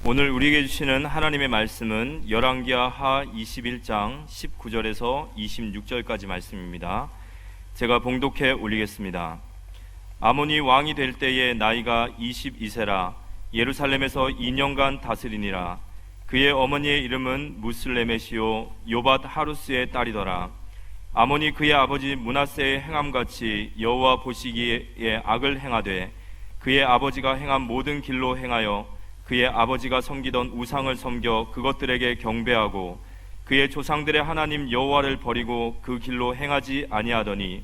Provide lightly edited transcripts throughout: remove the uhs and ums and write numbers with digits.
오늘 우리에게 주시는 하나님의 말씀은 열왕기하 하 21장 19절에서 26절까지 말씀입니다. 제가 봉독해 올리겠습니다. 아몬이 왕이 될 때에 나이가 22세라 예루살렘에서 2년간 다스리니라. 그의 어머니의 이름은 무슬레메시오 요밧 하루스의 딸이더라. 아몬이 그의 아버지 므낫세의 행함같이 여호와 보시기에 악을 행하되 그의 아버지가 행한 모든 길로 행하여 그의 아버지가 섬기던 우상을 섬겨 그것들에게 경배하고 그의 조상들의 하나님 여호와를 버리고 그 길로 행하지 아니하더니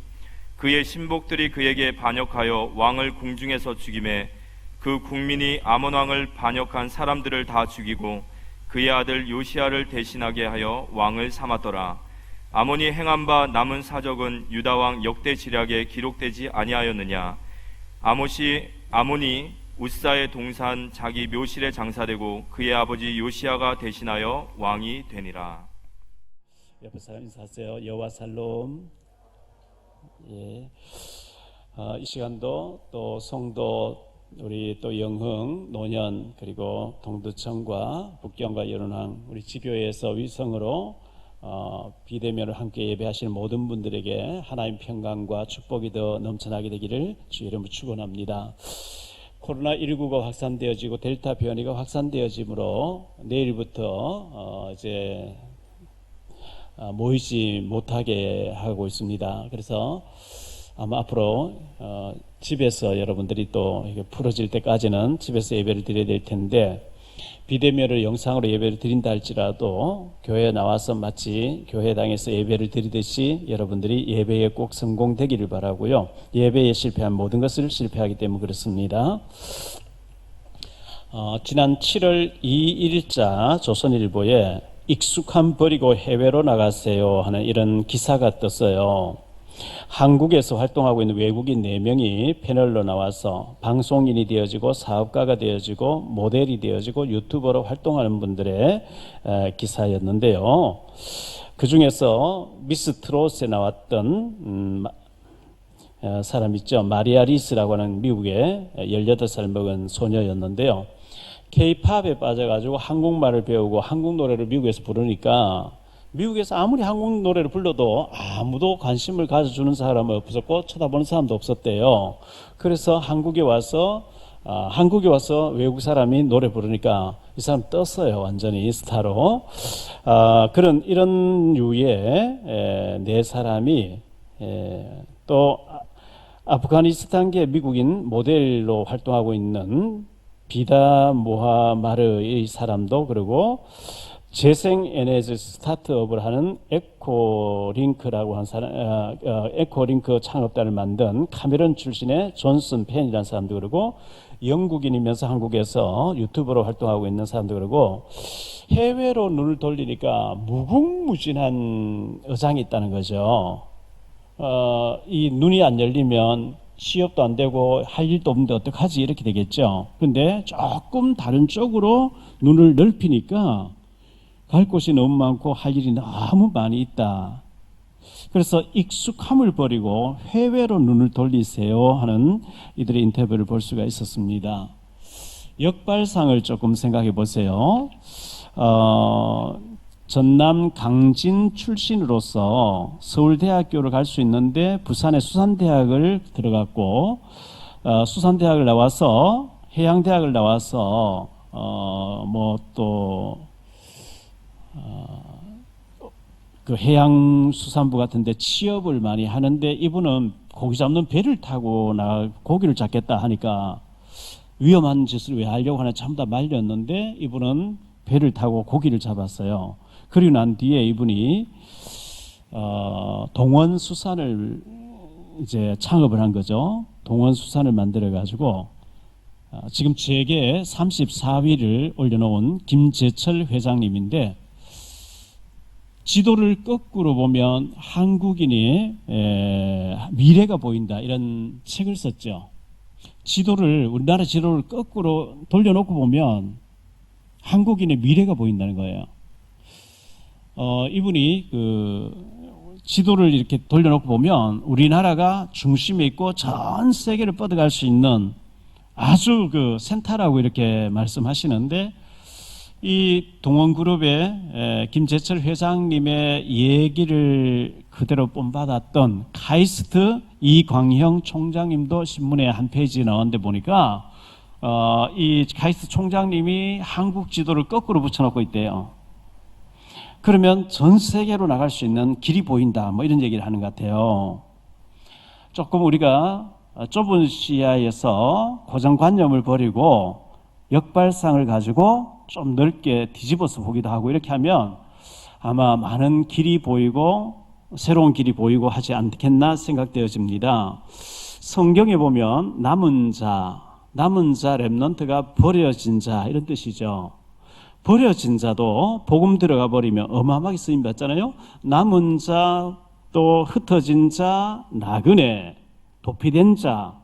그의 신복들이 그에게 반역하여 왕을 궁중에서 죽이매 그 국민이 아몬 왕을 반역한 사람들을 다 죽이고 그의 아들 요시야를 대신하게 하여 왕을 삼았더라. 아몬이 행한 바 남은 사적은 유다 왕 역대 지략에 기록되지 아니하였느냐. 아몬이 우사의 동산 자기 묘실에 장사되고 그의 아버지 요시야가 대신하여 왕이 되니라. 옆에 사람 인사하세요. 여호와 살롬. 이 시간도 또 성도 우리 또 영흥 노년 그리고 동두천과 북경과 연운항 우리 지교회에서 위성으로 비대면을 함께 예배하시는 모든 분들에게 하나님 평강과 축복이 더 넘쳐나게 되기를 주 이름으로 축원합니다. 코로나19가 확산되어지고 델타 변이가 확산되어지므로 내일부터 이제 모이지 못하게 하고 있습니다. 그래서 아마 앞으로 집에서 여러분들이 또 이게 풀어질 때까지는 집에서 예배를 드려야 될 텐데 비대면으로 영상으로 예배를 드린다 할지라도 교회에 나와서 마치 교회당에서 예배를 드리듯이 여러분들이 예배에 꼭 성공되기를 바라고요. 예배에 실패한 모든 것을 실패하기 때문에 그렇습니다. 지난 7월 2일자 조선일보에 익숙함 버리고 해외로 나가세요 하는 이런 기사가 떴어요. 한국에서 활동하고 있는 외국인 4명이 패널로 나와서 방송인이 되어지고 사업가가 되어지고 모델이 되어지고 유튜버로 활동하는 분들의 기사였는데요. 그 중에서 미스 트롯에 나왔던 사람 있죠. 마리아 리스라고 하는 미국의 18살 먹은 소녀였는데요. K-팝에 빠져가지고 한국말을 배우고 한국 노래를 미국에서 부르니까 미국에서 아무리 한국 노래를 불러도 아무도 관심을 가져주는 사람은 없었고 쳐다보는 사람도 없었대요. 그래서 한국에 와서 외국 사람이 노래 부르니까 이 사람 떴어요. 완전히 스타로. 이런 유의 4사람이 또 아프가니스탄계 미국인 모델로 활동하고 있는 비다 모하마르의 사람도 그리고 재생 에너지 스타트업을 하는 에코링크라고 하는 사람, 에코링크 창업단을 만든 카메론 출신의 존슨 펜이라는 사람도 그러고 영국인이면서 한국에서 유튜버로 활동하고 있는 사람도 그러고 해외로 눈을 돌리니까 무궁무진한 의장이 있다는 거죠. 이 눈이 안 열리면 취업도 안 되고 할 일도 없는데 어떡하지 이렇게 되겠죠. 근데 조금 다른 쪽으로 눈을 넓히니까 갈 곳이 너무 많고 할 일이 너무 많이 있다. 그래서 익숙함을 버리고 해외로 눈을 돌리세요 하는 이들의 인터뷰를 볼 수가 있었습니다. 역발상을 조금 생각해 보세요. 전남 강진 출신으로서 서울대학교를 갈 수 있는데 부산의 수산대학을 들어갔고 수산대학을 나와서 해양대학을 나와서 그 해양수산부 같은데 취업을 많이 하는데 이분은 고기 잡는 배를 타고 고기를 잡겠다 하니까 위험한 짓을 왜 하려고 하나 전부 다 말렸는데 이분은 배를 타고 고기를 잡았어요. 그리고 난 뒤에 이분이 동원수산을 이제 창업을 한 거죠. 동원수산을 만들어 가지고 지금 제게 34위를 올려놓은 김재철 회장님인데 지도를 거꾸로 보면 한국인의 미래가 보인다 이런 책을 썼죠. 우리나라 지도를 거꾸로 돌려놓고 보면 한국인의 미래가 보인다는 거예요. 이분이 그 지도를 이렇게 돌려놓고 보면 우리나라가 중심에 있고 전 세계를 뻗어갈 수 있는 아주 그 센터라고 이렇게 말씀하시는데 이 동원그룹의 김재철 회장님의 얘기를 그대로 본받았던 카이스트 이광형 총장님도 신문에 한 페이지 나왔는데 보니까 이 카이스트 총장님이 한국 지도를 거꾸로 붙여놓고 있대요. 그러면 전 세계로 나갈 수 있는 길이 보인다, 뭐 이런 얘기를 하는 것 같아요. 조금 우리가 좁은 시야에서 고정관념을 버리고 역발상을 가지고 좀 넓게 뒤집어서 보기도 하고 이렇게 하면 아마 많은 길이 보이고 새로운 길이 보이고 하지 않겠나 생각되어집니다. 성경에 보면 남은 자 렘넌트가 버려진 자 이런 뜻이죠. 버려진 자도 복음 들어가 버리면 어마어마하게 쓰임 받잖아요. 남은 자, 또 흩어진 자, 나그네, 도피된 자,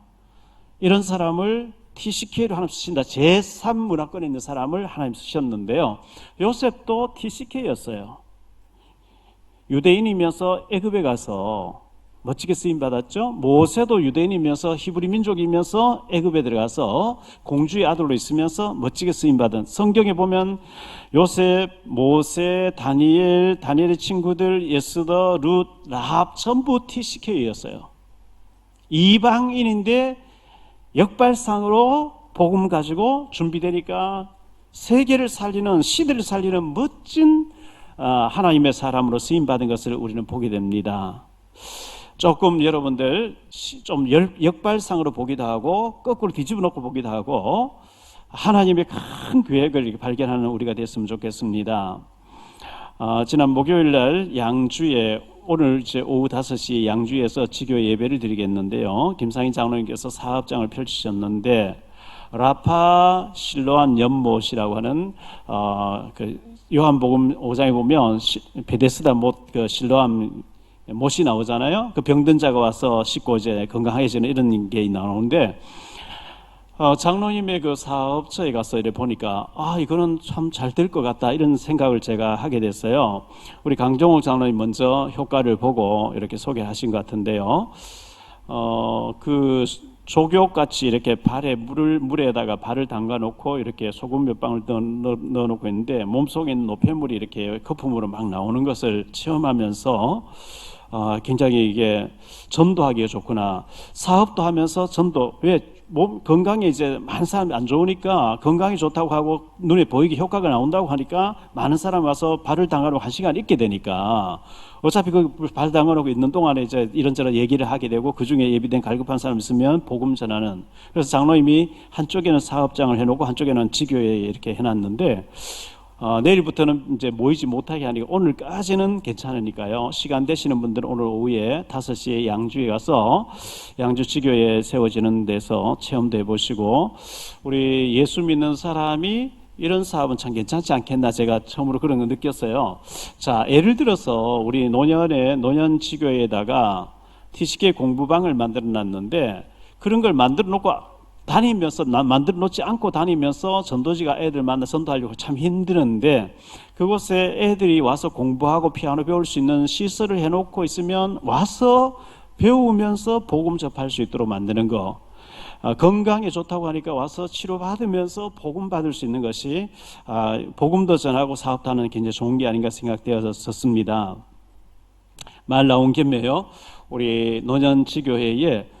이런 사람을 TCK로 하나님 쓰신다. 제3문화권에 있는 사람을 하나님 쓰셨는데요. 요셉도 TCK였어요. 유대인이면서 애굽에 가서 멋지게 쓰임 받았죠. 모세도 유대인이면서 히브리 민족이면서 애굽에 들어가서 공주의 아들로 있으면서 멋지게 쓰임 받은, 성경에 보면 요셉, 모세, 다니엘의 친구들, 예스더, 룻, 라합 전부 TCK였어요. 이방인인데 역발상으로 복음 가지고 준비되니까 세계를 살리는, 시대를 살리는 멋진 하나님의 사람으로 쓰임 받은 것을 우리는 보게 됩니다. 조금 여러분들 좀 역발상으로 보기도 하고 거꾸로 뒤집어 놓고 보기도 하고 하나님의 큰 계획을 발견하는 우리가 됐으면 좋겠습니다. 지난 목요일 날 양주에, 오늘 이제 오후 5시 양주에서 지교 예배를 드리겠는데요. 김상희 장로님께서 사업장을 펼치셨는데 라파 실로암 연못이라고 하는 그 요한복음 5장에 보면 베데스다 못, 그 실로암 못이 나오잖아요. 그 병든 자가 와서 씻고 이제 건강해지는 이런 게 나오는데 장로님의 그 사업처에 가서 이래 보니까 이거는 참 잘 될 것 같다 이런 생각을 제가 하게 됐어요. 우리 강종욱 장로님 먼저 효과를 보고 이렇게 소개하신 것 같은데요. 그 조교같이 이렇게 물에다가 발을 담가 놓고 이렇게 소금 몇 방울 넣어 놓고 있는데 몸속에 있는 노폐물이 이렇게 거품으로 막 나오는 것을 체험하면서 굉장히 이게 전도하기가 좋구나. 사업도 하면서 전도, 왜 몸 건강에 이제 많은 사람이 안 좋으니까 건강이 좋다고 하고 눈에 보이게 효과가 나온다고 하니까 많은 사람 와서 발을 담가놓고 1시간 있게 되니까 어차피 그 발 담가놓고 있는 동안에 이제 이런저런 얘기를 하게 되고 그 중에 예비된 갈급한 사람 있으면 복음 전하는. 그래서 장로님이 한쪽에는 사업장을 해놓고 한쪽에는 지교에 이렇게 해놨는데 내일부터는 이제 모이지 못하게 하니까 오늘까지는 괜찮으니까요. 시간 되시는 분들은 오늘 오후에 5시에 양주에 가서 양주 지교에 세워지는 데서 체험도 해보시고, 우리 예수 믿는 사람이 이런 사업은 참 괜찮지 않겠나, 제가 처음으로 그런 거 느꼈어요. 자, 예를 들어서 우리 노년 지교에다가 TCK 공부방을 만들어 놨는데 그런 걸 만들어 놓고 다니면서, 만들어 놓지 않고 다니면서 전도지가 애들 만나 전도하려고 참 힘드는데 그곳에 애들이 와서 공부하고 피아노 배울 수 있는 시설을 해놓고 있으면 와서 배우면서 복음 접할 수 있도록 만드는 거. 건강에 좋다고 하니까 와서 치료받으면서 복음 받을 수 있는 것이 복음도 전하고 사업도 하는 굉장히 좋은 게 아닌가 생각되었습니다. 말 나온 김에요. 우리 노년지교회에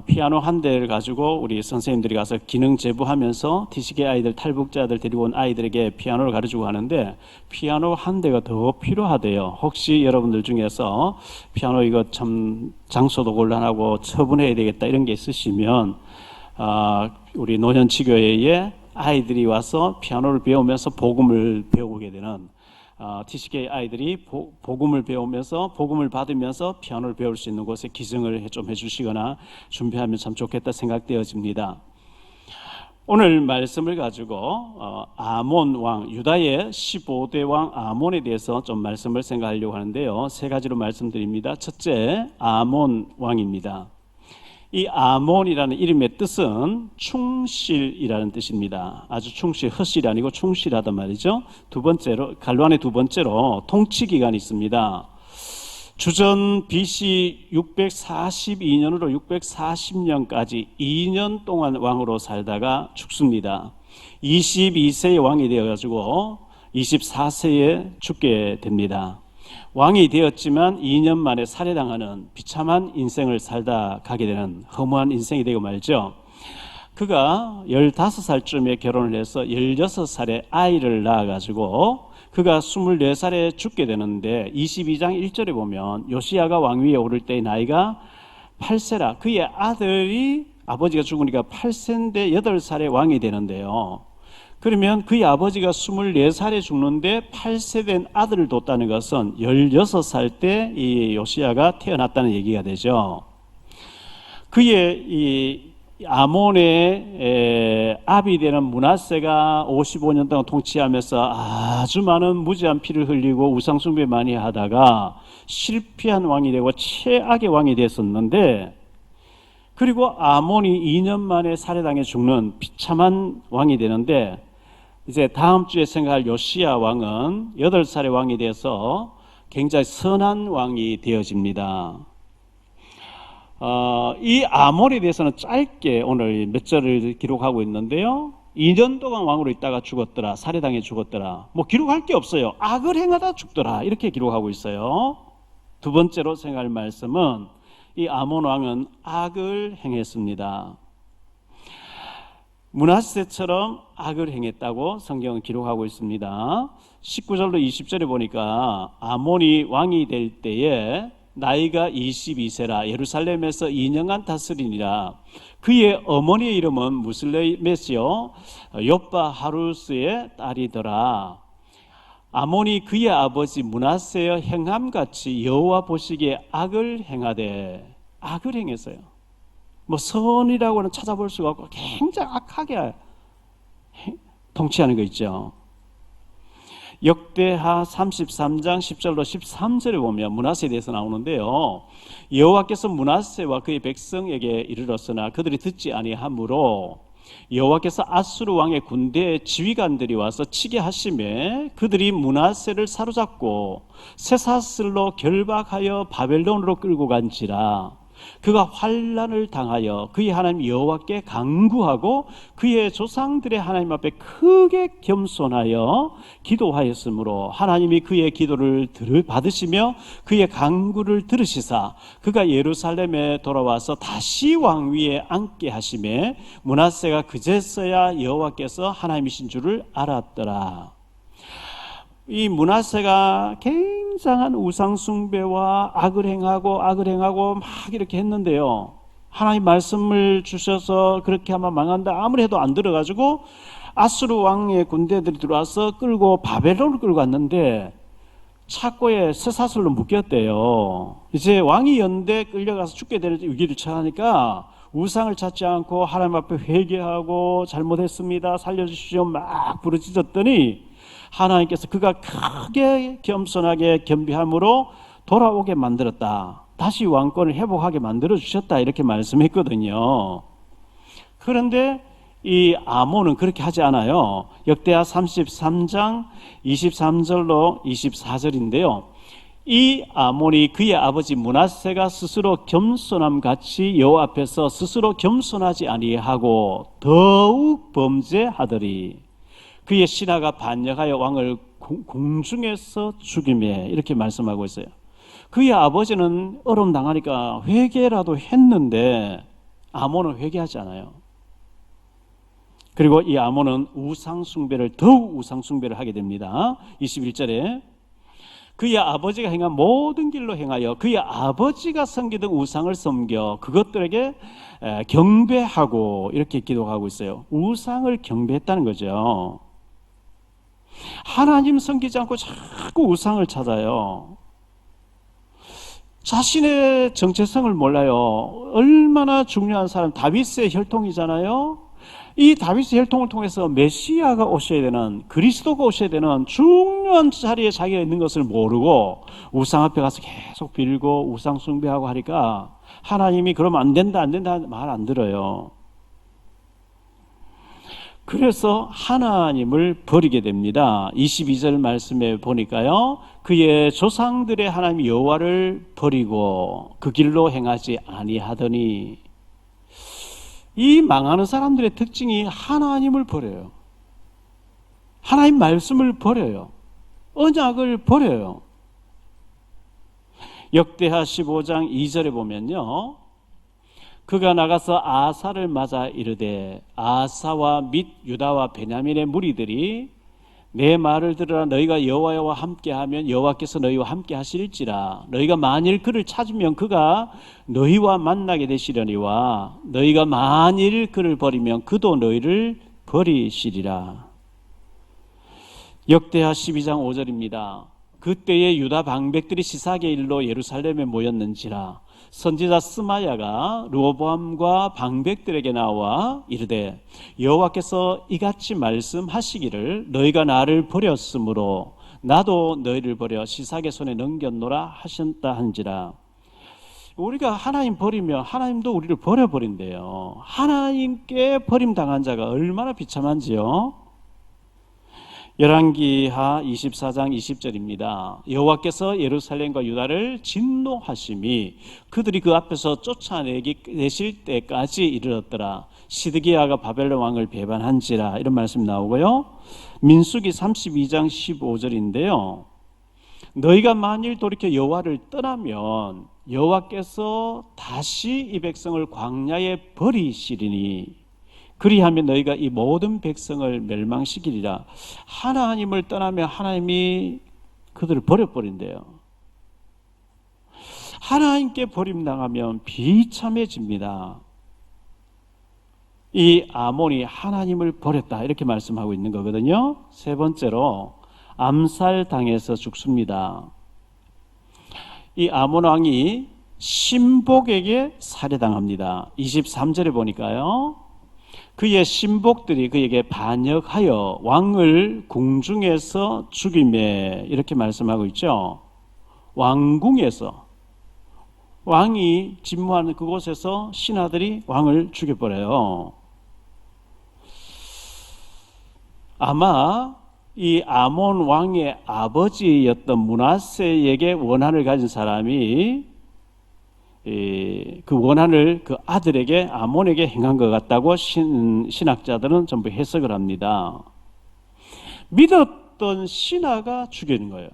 피아노 한 대를 가지고 우리 선생님들이 가서 기능 제보하면서 TCK 아이들, 탈북자들 데리고 온 아이들에게 피아노를 가르치고 하는데 피아노 한 대가 더 필요하대요. 혹시 여러분들 중에서 피아노 이거 참 장소도 곤란하고 처분해야 되겠다 이런 게 있으시면 우리 노년지교회에 아이들이 와서 피아노를 배우면서 복음을 배우게 되는, TCK 아이들이 복음을 배우면서 복음을 받으면서 피아노를 배울 수 있는 곳에 기증을 좀 해주시거나 준비하면 참 좋겠다 생각되어집니다. 오늘 말씀을 가지고 아몬 왕, 유다의 15대 왕 아몬에 대해서 좀 말씀을 생각하려고 하는데요. 3가지로 말씀드립니다. 첫째, 아몬 왕입니다. 이 아몬이라는 이름의 뜻은 충실이라는 뜻입니다. 아주 충실, 허실이 아니고 충실하단 말이죠. 두 번째로, 갈로안의 두 번째로 통치 기간이 있습니다. 주전 BC 642년으로 640년까지 2년 동안 왕으로 살다가 죽습니다. 22세의 왕이 되어가지고 24세에 죽게 됩니다. 왕이 되었지만 2년 만에 살해당하는 비참한 인생을 살다 가게 되는 허무한 인생이 되고 말죠. 그가 15살쯤에 결혼을 해서 16살에 아이를 낳아가지고 그가 24살에 죽게 되는데 22장 1절에 보면 요시야가 왕위에 오를 때의 나이가 8세라. 그의 아들이 아버지가 죽으니까 8세인데 8살에 왕이 되는데요. 그러면 그의 아버지가 24살에 죽는데 8세 된 아들을 뒀다는 것은 16살 때 이 요시야가 태어났다는 얘기가 되죠. 그의 이 아몬의 아비 되는 므낫세가 55년 동안 통치하면서 아주 많은 무지한 피를 흘리고 우상숭배 많이 하다가 실패한 왕이 되고 최악의 왕이 됐었는데, 그리고 아몬이 2년 만에 살해당해 죽는 비참한 왕이 되는데, 이제 다음 주에 생각할 요시야 왕은 8살의 왕이 돼서 굉장히 선한 왕이 되어집니다. 이 아몬에 대해서는 짧게 오늘 몇 절을 기록하고 있는데요. 2년 동안 왕으로 있다가 죽었더라, 살해당해 죽었더라. 뭐 기록할 게 없어요. 악을 행하다 죽더라, 이렇게 기록하고 있어요. 두 번째로 생각할 말씀은 이 아몬 왕은 악을 행했습니다. 므낫세처럼 악을 행했다고 성경은 기록하고 있습니다. 19절로 20절에 보니까 아몬이 왕이 될 때에 나이가 22세라 예루살렘에서 2년간 다스리니라. 그의 어머니의 이름은 무슬레메시요 욥바 하루스의 딸이더라. 아몬이 그의 아버지 므낫세의 행함같이 여호와 보시기에 악을 행하되, 악을 행했어요. 뭐 선이라고는 찾아볼 수가 없고 굉장히 악하게 통치하는 거 있죠. 역대하 33장 10절로 13절에 보면 므낫세에 대해서 나오는데요. 여호와께서 므낫세와 그의 백성에게 이르렀으나 그들이 듣지 아니하므로 여호와께서 아수르 왕의 군대 지휘관들이 와서 치게 하심에 그들이 므낫세를 사로잡고 쇠사슬로 결박하여 바벨론으로 끌고 간지라. 그가 환난을 당하여 그의 하나님 여호와께 간구하고 그의 조상들의 하나님 앞에 크게 겸손하여 기도하였으므로 하나님이 그의 기도를 받으시며 그의 간구를 들으시사 그가 예루살렘에 돌아와서 다시 왕위에 앉게 하심에 므낫세가 그제서야 여호와께서 하나님이신 줄을 알았더라. 이 므낫세가 굉장한 우상숭배와 악을 행하고 막 이렇게 했는데요. 하나님 말씀을 주셔서 그렇게 하면 망한다 아무리 해도 안 들어가지고 아수르 왕의 군대들이 들어와서 끌고 바벨론을 끌고 왔는데 착고에 쇠사슬로 묶였대요. 이제 왕이 연대 끌려가서 죽게 될 위기를 처하니까 우상을 찾지 않고 하나님 앞에 회개하고 잘못했습니다, 살려주시오 막 부르짖었더니 하나님께서 그가 크게 겸손하게 겸비함으로 돌아오게 만들었다. 다시 왕권을 회복하게 만들어 주셨다, 이렇게 말씀했거든요. 그런데 이 아몬은 그렇게 하지 않아요. 역대하 33장 23절로 24절인데요. 이 아몬이 그의 아버지 므낫세가 스스로 겸손함 같이 여호와 앞에서 스스로 겸손하지 아니하고 더욱 범죄하더리. 그의 신하가 반역하여 왕을 공중에서 죽이매, 이렇게 말씀하고 있어요. 그의 아버지는 어려움 당하니까 회개라도 했는데 아몬은 회개하지 않아요. 그리고 이 아몬은 더욱 우상숭배를 하게 됩니다. 21절에 그의 아버지가 행한 모든 길로 행하여 그의 아버지가 섬기던 우상을 섬겨 그것들에게 경배하고, 이렇게 기도하고 있어요. 우상을 경배했다는 거죠. 하나님 섬기지 않고 자꾸 우상을 찾아요. 자신의 정체성을 몰라요. 얼마나 중요한 사람, 다윗의 혈통이잖아요. 이 다윗의 혈통을 통해서 메시아가 오셔야 되는, 그리스도가 오셔야 되는 중요한 자리에 자기가 있는 것을 모르고 우상 앞에 가서 계속 빌고 우상 숭배하고 하니까 하나님이 그러면 안 된다 말 안 들어요. 그래서 하나님을 버리게 됩니다. 22절 말씀에 보니까요, 그의 조상들의 하나님 여호와를 버리고 그 길로 행하지 아니하더니, 이 망하는 사람들의 특징이 하나님을 버려요. 하나님 말씀을 버려요. 언약을 버려요. 역대하 15장 2절에 보면요, 그가 나가서 아사를 맞아 이르되 아사와 및 유다와 베냐민의 무리들이 내 말을 들으라. 너희가 여호와와 함께하면 여호와께서 너희와 함께 하실지라. 너희가 만일 그를 찾으면 그가 너희와 만나게 되시려니와 너희가 만일 그를 버리면 그도 너희를 버리시리라. 역대하 12장 5절입니다. 그때에 유다 방백들이 시사의 일로 예루살렘에 모였는지라 선지자 스마야가 르호보암과 방백들에게 나와 이르되 여호와께서 이같이 말씀하시기를 너희가 나를 버렸으므로 나도 너희를 버려 시삭의 손에 넘겼노라 하셨다 한지라. 우리가 하나님 버리면 하나님도 우리를 버려버린대요. 하나님께 버림당한 자가 얼마나 비참한지요. 열왕기하 24장 20절입니다. 여호와께서 예루살렘과 유다를 진노하심이 그들이 그 앞에서 쫓아내실 때까지 이르렀더라. 시드기야가 바벨론 왕을 배반한지라. 이런 말씀이 나오고요. 민수기 32장 15절인데요. 너희가 만일 돌이켜 여호와를 떠나면 여호와께서 다시 이 백성을 광야에 버리시리니 그리하면 너희가 이 모든 백성을 멸망시키리라. 하나님을 떠나면 하나님이 그들을 버려버린대요. 하나님께 버림당하면 비참해집니다. 이 아몬이 하나님을 버렸다 이렇게 말씀하고 있는 거거든요. 세 번째로 암살당해서 죽습니다. 이 아몬 왕이 신복에게 살해당합니다. 23절에 보니까요, 그의 신복들이 그에게 반역하여 왕을 궁중에서 죽이매 이렇게 말씀하고 있죠. 왕궁에서, 왕이 진무하는 그곳에서 신하들이 왕을 죽여버려요. 아마 이 아몬 왕의 아버지였던 므낫세에게 원한을 가진 사람이 그 원한을 그 아들에게 아몬에게 행한 것 같다고 신학자들은 전부 해석을 합니다. 믿었던 신하가 죽이는 거예요.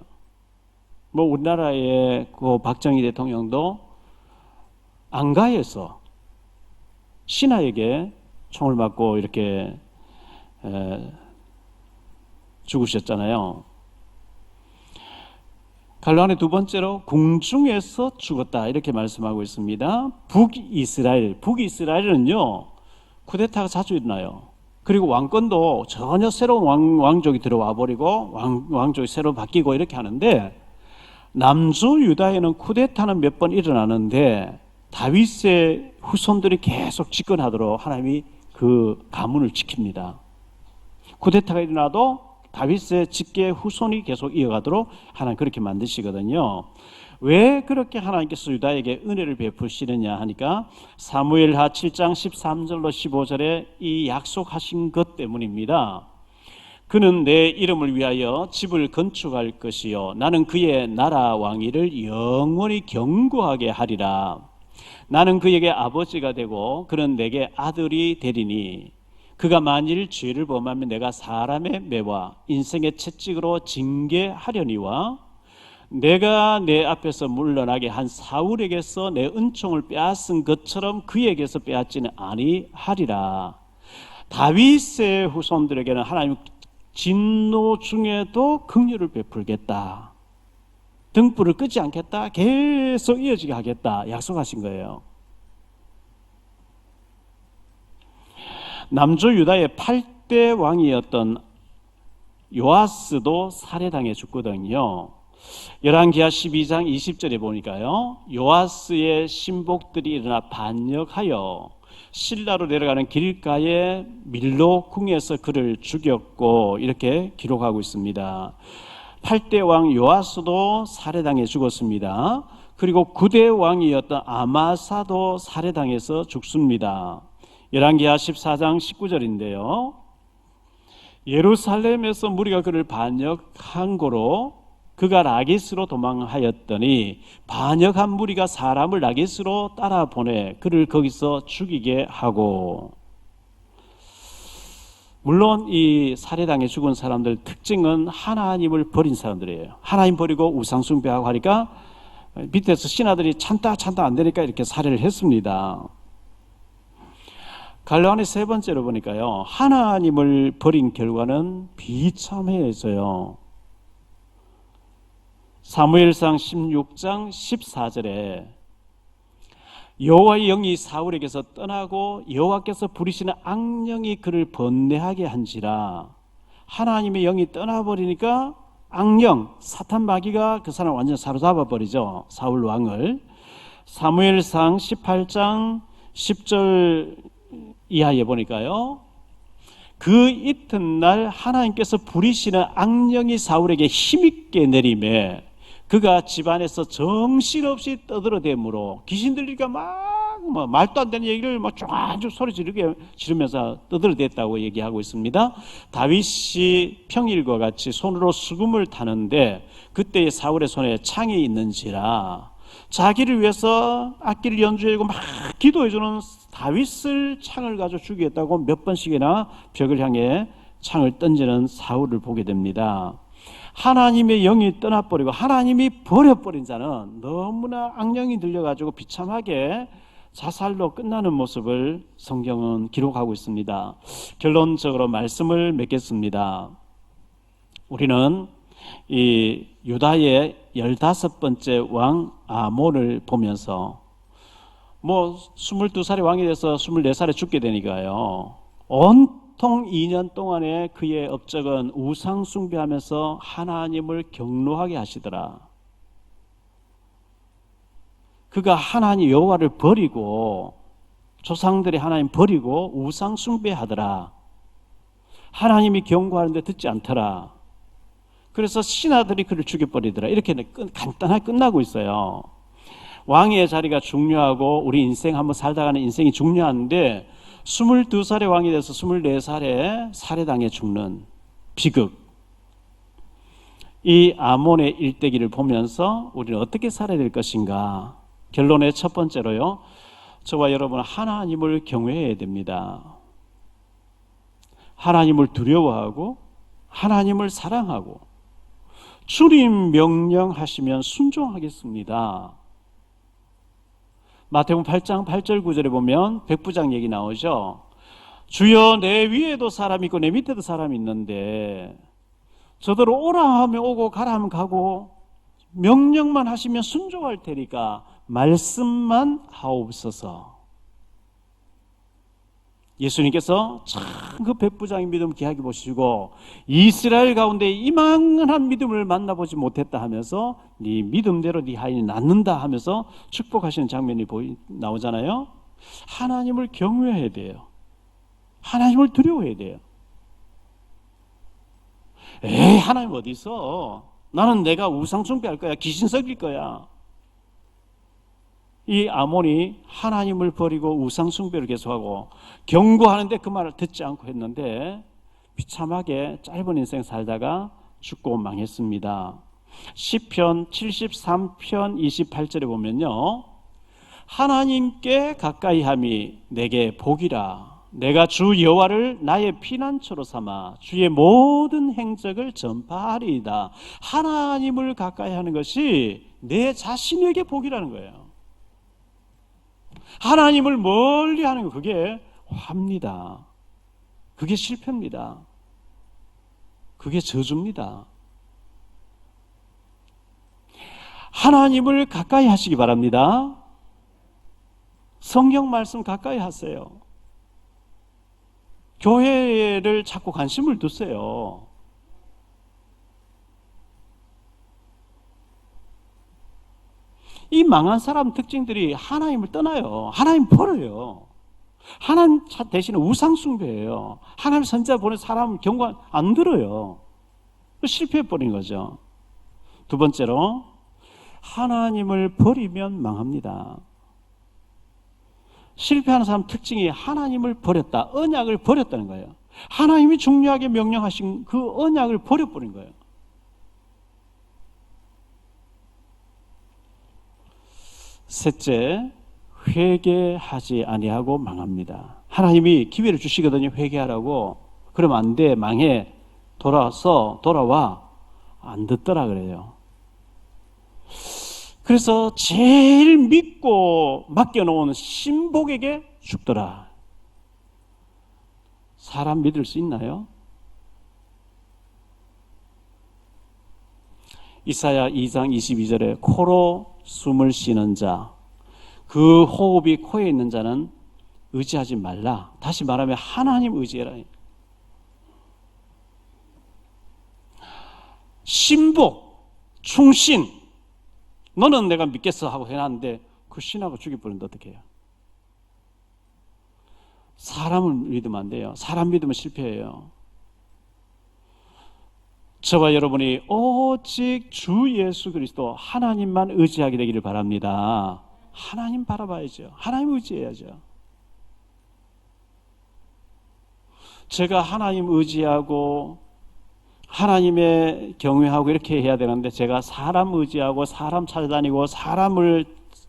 뭐 우리나라의 그 박정희 대통령도 안가에서 신하에게 총을 맞고 이렇게 죽으셨잖아요. 갈라안의 두 번째로 궁중에서 죽었다 이렇게 말씀하고 있습니다. 북이스라엘은요 쿠데타가 자주 일어나요. 그리고 왕권도 전혀 새로운 왕족이 들어와 버리고 왕족이 새로 바뀌고 이렇게 하는데, 남주 유다에는 쿠데타는 몇 번 일어나는데 다윗의 후손들이 계속 집권하도록 하나님이 그 가문을 지킵니다. 쿠데타가 일어나도 다윗의 직계 후손이 계속 이어가도록 하나님 그렇게 만드시거든요. 왜 그렇게 하나님께서 유다에게 은혜를 베푸시느냐 하니까 사무엘하 7장 13절로 15절에 이 약속하신 것 때문입니다. 그는 내 이름을 위하여 집을 건축할 것이요 나는 그의 나라 왕위를 영원히 견고하게 하리라. 나는 그에게 아버지가 되고 그는 내게 아들이 되리니 그가 만일 죄를 범하면 내가 사람의 매와 인생의 채찍으로 징계하려니와 내가 내 앞에서 물러나게 한 사울에게서 내 은총을 빼앗은 것처럼 그에게서 빼앗지는 아니하리라. 다윗의 후손들에게는 하나님 진노 중에도 긍휼을 베풀겠다. 등불을 끄지 않겠다. 계속 이어지게 하겠다. 약속하신 거예요. 남주 유다의 8대 왕이었던 요아스도 살해당해 죽거든요. 열왕기하 12장 20절에 보니까요, 요아스의 신복들이 일어나 반역하여 실라로 내려가는 길가에 밀로 궁에서 그를 죽였고 이렇게 기록하고 있습니다. 8대 왕 요아스도 살해당해 죽었습니다. 그리고 9대 왕이었던 아마사도 살해당해서 죽습니다. 열왕기하 14장 19절인데요. 예루살렘에서 무리가 그를 반역한 고로 그가 라기스로 도망하였더니 반역한 무리가 사람을 라기스로 따라 보내 그를 거기서 죽이게 하고, 물론 이 살해당해 죽은 사람들 특징은 하나님을 버린 사람들이에요. 하나님 버리고 우상숭배하고 하니까 밑에서 신하들이 참다 안 되니까 이렇게 살해를 했습니다. 갈라안의 세 번째로 보니까요, 하나님을 버린 결과는 비참해져요. 사무엘상 16장 14절에 여호와의 영이 사울에게서 떠나고 여호와께서 부리시는 악령이 그를 번뇌하게 한지라. 하나님의 영이 떠나버리니까 악령, 사탄 마귀가 그 사람을 완전 사로잡아 버리죠. 사울 왕을. 사무엘상 18장 10절 이하에 보니까요, 그 이튿날 하나님께서 부리시는 악령이 사울에게 힘있게 내림에 그가 집안에서 정신없이 떠들어대므로, 귀신 들리니까 막 말도 안 되는 얘기를 막 쫙쭉 소리 지르면서 떠들어댔다고 얘기하고 있습니다. 다윗이 평일과 같이 손으로 수금을 타는데 그때 사울의 손에 창이 있는지라, 자기를 위해서 악기를 연주하고 막 기도해주는 다윗을 창을 가지고 죽이겠다고 몇 번씩이나 벽을 향해 창을 던지는 사울을 보게 됩니다. 하나님의 영이 떠나버리고 하나님이 버려버린 자는 너무나 악령이 들려가지고 비참하게 자살로 끝나는 모습을 성경은 기록하고 있습니다. 결론적으로 말씀을 맺겠습니다. 우리는 이 유다의 15번째 왕 아몬을 보면서 22살의 왕이 돼서 24살에 죽게 되니까요, 온통 2년 동안에 그의 업적은 우상 숭배하면서 하나님을 경노하게 하시더라. 그가 하나님 여호와를 버리고, 조상들이 하나님 버리고 우상 숭배하더라. 하나님이 경고하는데 듣지 않더라. 그래서 신하들이 그를 죽여버리더라. 이렇게 간단하게 끝나고 있어요. 왕의 자리가 중요하고 우리 인생 한번 살다가는 인생이 중요한데 22살의 왕이 돼서 24살에 살해당해 죽는 비극, 이 아몬의 일대기를 보면서 우리는 어떻게 살아야 될 것인가. 결론의 첫 번째로요, 저와 여러분은 하나님을 경외해야 됩니다. 하나님을 두려워하고 하나님을 사랑하고 주님 명령하시면 순종하겠습니다. 마태복음 8장 8절 9절에 보면 백부장 얘기 나오죠. 주여, 내 위에도 사람이 있고 내 밑에도 사람이 있는데 저더러 오라 하면 오고 가라 하면 가고 명령만 하시면 순종할 테니까 말씀만 하옵소서. 예수님께서 참 그 백부장의 믿음 귀하게 보시고 이스라엘 가운데 이만한 믿음을 만나보지 못했다 하면서 네 믿음대로 네 하인이 낫는다 하면서 축복하시는 장면이 나오잖아요. 하나님을 경외해야 돼요. 하나님을 두려워해야 돼요. 에이, 하나님 어디 있어? 나는 내가 우상 숭배할 거야. 귀신 썩일 거야. 이 아몬이 하나님을 버리고 우상 숭배를 계속하고 경고하는데 그 말을 듣지 않고 했는데 비참하게 짧은 인생 살다가 죽고 망했습니다. 시편 73편 28절에 보면요, 하나님께 가까이함이 내게 복이라. 내가 주 여호와를 나의 피난처로 삼아 주의 모든 행적을 전파하리이다. 하나님을 가까이하는 것이 내 자신에게 복이라는 거예요. 하나님을 멀리 하는 거, 그게 화입니다. 그게 실패입니다. 그게 저주입니다. 하나님을 가까이 하시기 바랍니다. 성경 말씀 가까이 하세요. 교회를 자꾸 관심을 두세요. 이 망한 사람 특징들이 하나님을 떠나요. 하나님 버려요. 하나님 대신에 우상 숭배예요. 하나님 선자 보낸 사람 경고 안 들어요. 실패해버린 거죠. 두 번째로, 하나님을 버리면 망합니다. 실패하는 사람 특징이 하나님을 버렸다, 언약을 버렸다는 거예요. 하나님이 중요하게 명령하신 그 언약을 버려버린 거예요. 셋째, 회개하지 아니하고 망합니다. 하나님이 기회를 주시거든요. 회개하라고. 그러면 안 돼, 망해, 돌아와. 안 듣더라 그래요. 그래서 제일 믿고 맡겨놓은 신복에게 죽더라. 사람 믿을 수 있나요? 이사야 2장 22절에 코로 숨을 쉬는 자, 그 호흡이 코에 있는 자는 의지하지 말라. 다시 말하면 하나님 의지해라. 신복, 충신, 너는 내가 믿겠어 하고 해놨는데 그 신하고 죽여버리는데 어떻게 해요? 사람을 믿으면 안 돼요. 사람 믿으면 실패해요. 저와 여러분이 오직 주 예수 그리스도 하나님만 의지하게 되기를 바랍니다. 하나님 바라봐야죠. 하나님 의지해야죠. 제가 하나님 의지하고 하나님의 경외하고 이렇게 해야 되는데 제가 사람 의지하고 사람 찾아다니고 사람을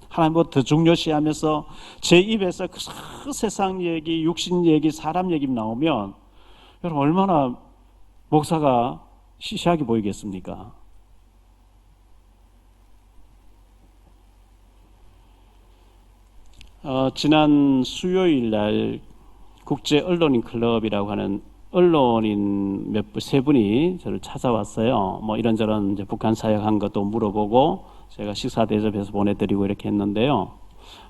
하나님보다 더 중요시하면서 제 입에서 그 세상 얘기, 육신 얘기, 사람 얘기 나오면 여러분 얼마나 목사가 시시하게 보이겠습니까? 지난 수요일 날 국제 언론인 클럽이라고 하는 언론인 세 분이 저를 찾아왔어요. 뭐 이런저런 이제 북한 사역한 것도 물어보고 제가 식사 대접해서 보내드리고 이렇게 했는데요.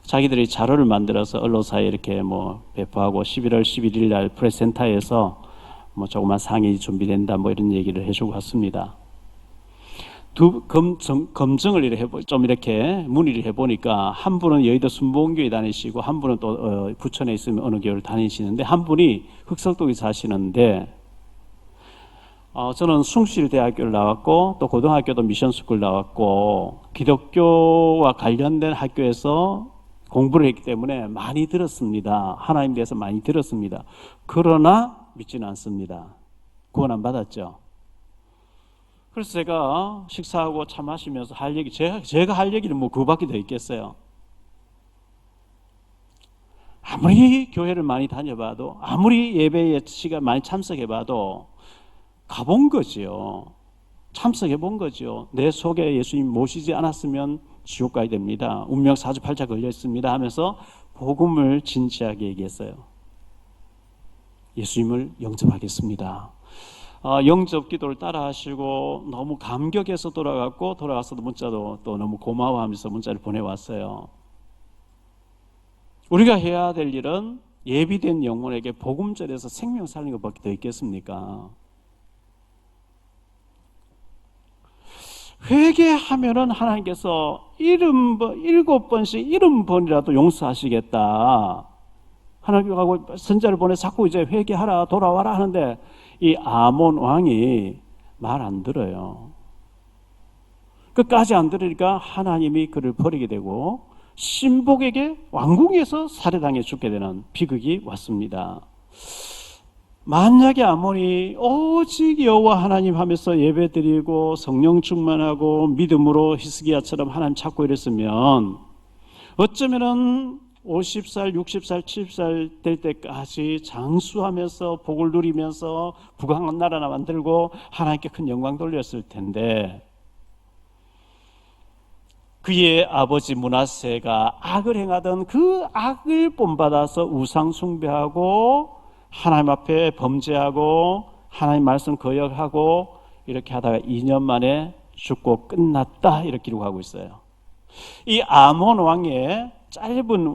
자기들이 자료를 만들어서 언론사에 이렇게 뭐 배포하고 11월 11일 날 프레스센터에서 뭐 조그만 상이 준비된다 뭐 이런 얘기를 해주고 왔습니다. 검증을 이렇게 문의를 해보니까 한 분은 여의도 순복음교회 다니시고 한 분은 또 부천에 있으면 어느 교회를 다니시는데 한 분이 흑석동에 사시는데 저는 숭실대학교를 나왔고 또 고등학교도 미션스쿨 나왔고 기독교와 관련된 학교에서 공부를 했기 때문에 많이 들었습니다. 하나님에 대해서 많이 들었습니다. 그러나 믿지는 않습니다. 구원 안 받았죠. 그래서 제가 식사하고 차 마시면서 할 얘기, 제가 할 얘기는 뭐 그거밖에 더 있겠어요. 아무리 교회를 많이 다녀봐도, 아무리 예배에 시간 많이 참석해봐도 가본 거지요. 참석해본 거죠. 내 속에 예수님 모시지 않았으면 지옥 가야 됩니다. 운명 사주팔자 걸려 있습니다 하면서 복음을 진지하게 얘기했어요. 예수님을 영접하겠습니다. 영접 기도를 따라 하시고 너무 감격해서 돌아가서도 문자도 또 너무 고마워하면서 문자를 보내왔어요. 우리가 해야 될 일은 예비된 영혼에게 복음 전해서 생명 살리는 것밖에 더 있겠습니까? 회개하면은 하나님께서 7번씩 70번이라도 용서하시겠다. 하나님하고 선자를 보내 자꾸 이제 회개하라 돌아와라 하는데 이 아몬 왕이 말 안 들어요. 끝까지 안 들으니까 하나님이 그를 버리게 되고 신복에게 왕궁에서 살해당해 죽게 되는 비극이 왔습니다. 만약에 아몬이 오직 여호와 하나님 하면서 예배드리고 성령 충만하고 믿음으로 히스기야처럼 하나님 찾고 이랬으면 어쩌면은 50살, 60살, 70살 될 때까지 장수하면서 복을 누리면서 부강한 나라 만들고 하나님께 큰 영광 돌렸을 텐데 그의 아버지 므낫세가 악을 행하던 그 악을 본받아서 우상 숭배하고 하나님 앞에 범죄하고 하나님 말씀 거역하고 이렇게 하다가 2년 만에 죽고 끝났다 이렇게 기록하고 있어요. 이 아몬 왕의 짧은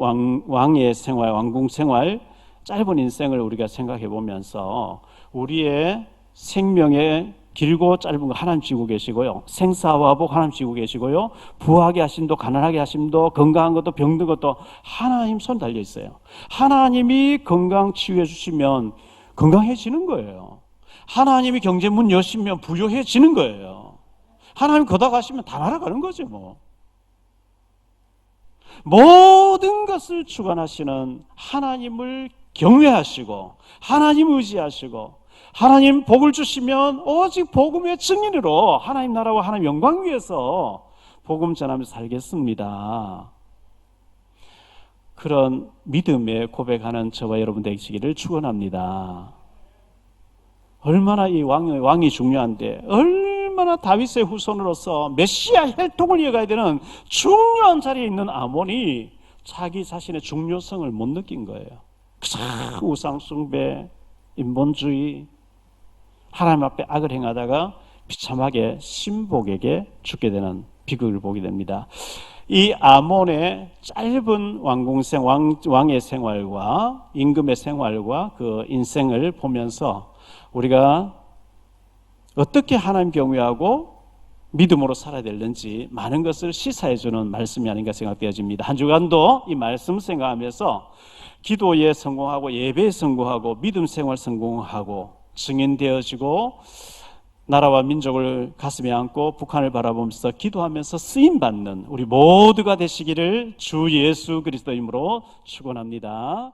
왕의 생활, 왕궁 생활, 짧은 인생을 우리가 생각해 보면서 우리의 생명의 길고 짧은 거 하나님 지고 계시고요. 생사화복 하나님 지고 계시고요. 부하게 하심도 가난하게 하심도 건강한 것도 병든 것도 하나님 손 달려 있어요. 하나님이 건강 치유해 주시면 건강해지는 거예요. 하나님이 경제 문 여시면 부유해지는 거예요. 하나님 거다 가시면 다 날아가는 거죠 뭐. 모든 것을 주관하시는 하나님을 경외하시고 하나님 의지하시고 하나님 복을 주시면 오직 복음의 증인으로 하나님 나라와 하나님 영광 위해서 복음 전하면서 살겠습니다. 그런 믿음에 고백하는 저와 여러분 되시기를 축원합니다. 얼마나 이 왕이 중요한데, 얼마나 다윗의 후손으로서 메시아 혈통을 이어가야 되는 중요한 자리에 있는 아몬이 자기 자신의 중요성을 못 느낀 거예요. 우상숭배, 인본주의, 하나님 앞에 악을 행하다가 비참하게 신복에게 죽게 되는 비극을 보게 됩니다. 이 아몬의 짧은 왕의 생활과 임금의 생활과 그 인생을 보면서 우리가 어떻게 하나님 경외하고 믿음으로 살아야 되는지 많은 것을 시사해주는 말씀이 아닌가 생각되어집니다. 한 주간도 이 말씀 생각하면서 기도에 성공하고 예배에 성공하고 믿음 생활 성공하고 증인되어지고 나라와 민족을 가슴에 안고 북한을 바라보면서 기도하면서 쓰임받는 우리 모두가 되시기를 주 예수 그리스도 이름으로 축원합니다.